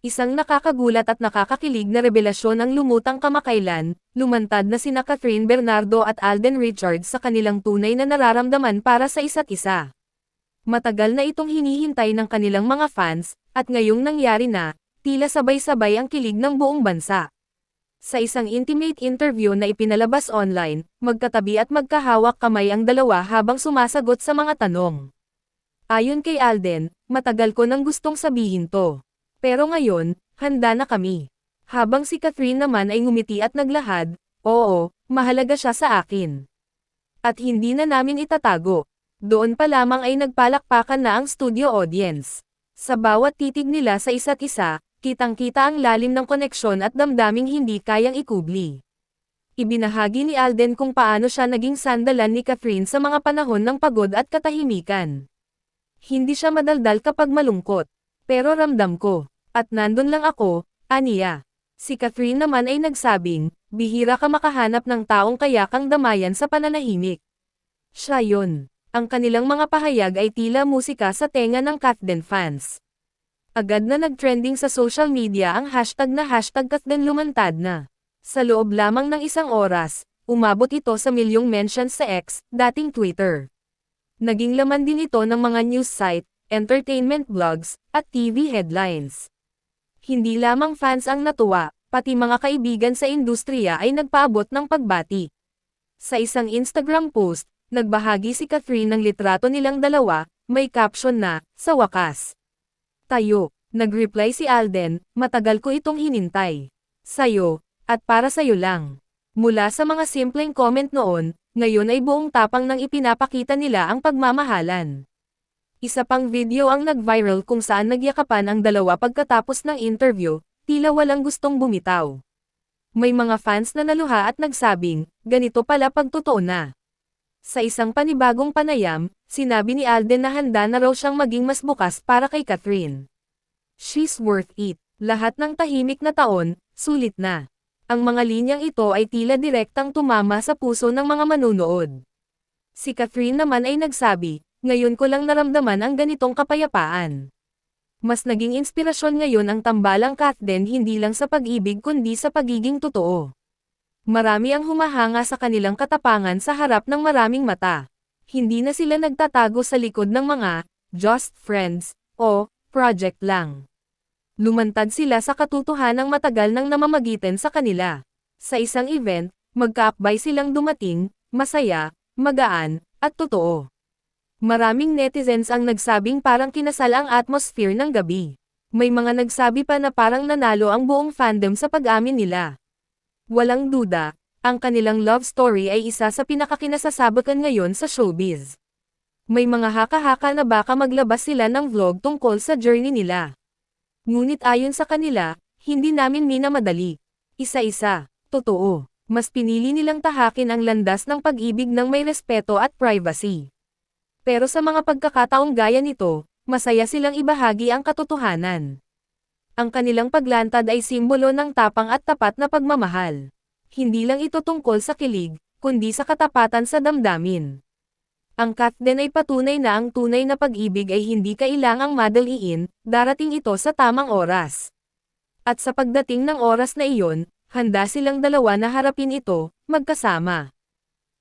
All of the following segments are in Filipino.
Isang nakakagulat at nakakakilig na revelasyon ang lumutang kamakailan, lumantad na sina Catherine Bernardo at Alden Richards sa kanilang tunay na nararamdaman para sa isa't isa. Matagal na itong hinihintay ng kanilang mga fans, at ngayong nangyari na, tila sabay-sabay ang kilig ng buong bansa. Sa isang intimate interview na ipinalabas online, magkatabi at magkahawak kamay ang dalawa habang sumasagot sa mga tanong. Ayon kay Alden, matagal ko nang gustong sabihin to. Pero ngayon, handa na kami. Habang si Catherine naman ay ngumiti at naglahad, oo, mahalaga siya sa akin. At hindi na namin itatago. Doon pa lamang ay nagpalakpakan na ang studio audience. Sa bawat titig nila sa isa't isa, kitang-kita ang lalim ng koneksyon at damdaming hindi kayang ikubli. Ibinahagi ni Alden kung paano siya naging sandalan ni Catherine sa mga panahon ng pagod at katahimikan. Hindi siya madaldal kapag malungkot. Pero ramdam ko. At nandun lang ako, aniya. Si Catherine naman ay nagsabing, bihira ka makahanap ng taong kaya kang damayan sa pananahimik. Siya yun. Ang kanilang mga pahayag ay tila musika sa tenga ng Kathden fans. Agad na nag-trending sa social media ang hashtag na #Kathden lumantad na. Sa loob lamang ng isang oras, umabot ito sa milyong mentions sa X, dating Twitter. Naging laman din ito ng mga news site, entertainment blogs, at TV headlines. Hindi lamang fans ang natuwa, pati mga kaibigan sa industriya ay nagpaabot ng pagbati. Sa isang Instagram post, nagbahagi si Catherine ng litrato nilang dalawa, may caption na, sa wakas. Tayo, nag-reply si Alden, matagal ko itong hinintay. Sayo, at para sayo lang. Mula sa mga simpleng comment noon, ngayon ay buong tapang nang ipinapakita nila ang pagmamahalan. Isa pang video ang nag-viral kung saan nagyakapan ang dalawa pagkatapos ng interview, tila walang gustong bumitaw. May mga fans na naluha at nagsabing, ganito pala pag totoo na. Sa isang panibagong panayam, sinabi ni Alden na handa na raw siyang maging mas bukas para kay Catherine. She's worth it. Lahat ng tahimik na taon, sulit na. Ang mga linyang ito ay tila direktang tumama sa puso ng mga manunood. Si Catherine naman ay nagsabi, ngayon ko lang naramdaman ang ganitong kapayapaan. Mas naging inspirasyon ngayon ang tambalang Kathden hindi lang sa pag-ibig kundi sa pagiging totoo. Marami ang humahanga sa kanilang katapangan sa harap ng maraming mata. Hindi na sila nagtatago sa likod ng mga just friends o project lang. Lumantad sila sa katotohanang matagal nang namamagitan sa kanila. Sa isang event, magkaakbay silang dumating, masaya, magaan, at totoo. Maraming netizens ang nagsabing parang kinasal ang atmosphere ng gabi. May mga nagsabi pa na parang nanalo ang buong fandom sa pag-amin nila. Walang duda, ang kanilang love story ay isa sa pinakakinasasabakan ngayon sa showbiz. May mga haka-haka na baka maglabas sila ng vlog tungkol sa journey nila. Ngunit ayon sa kanila, hindi namin minamadali. Isa-isa, totoo, mas pinili nilang tahakin ang landas ng pag-ibig ng may respeto at privacy. Pero sa mga pagkakataong gaya nito, masaya silang ibahagi ang katotohanan. Ang kanilang paglantad ay simbolo ng tapang at tapat na pagmamahal. Hindi lang ito tungkol sa kilig, kundi sa katapatan sa damdamin. Ang Kathden ay patunay na ang tunay na pag-ibig ay hindi kailangang madaliin, darating ito sa tamang oras. At sa pagdating ng oras na iyon, handa silang dalawa na harapin ito, magkasama.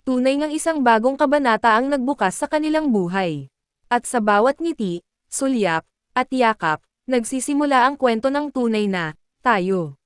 Tunay ngang isang bagong kabanata ang nagbukas sa kanilang buhay. At sa bawat ngiti, sulyap, at yakap, nagsisimula ang kwento ng tunay na, tayo.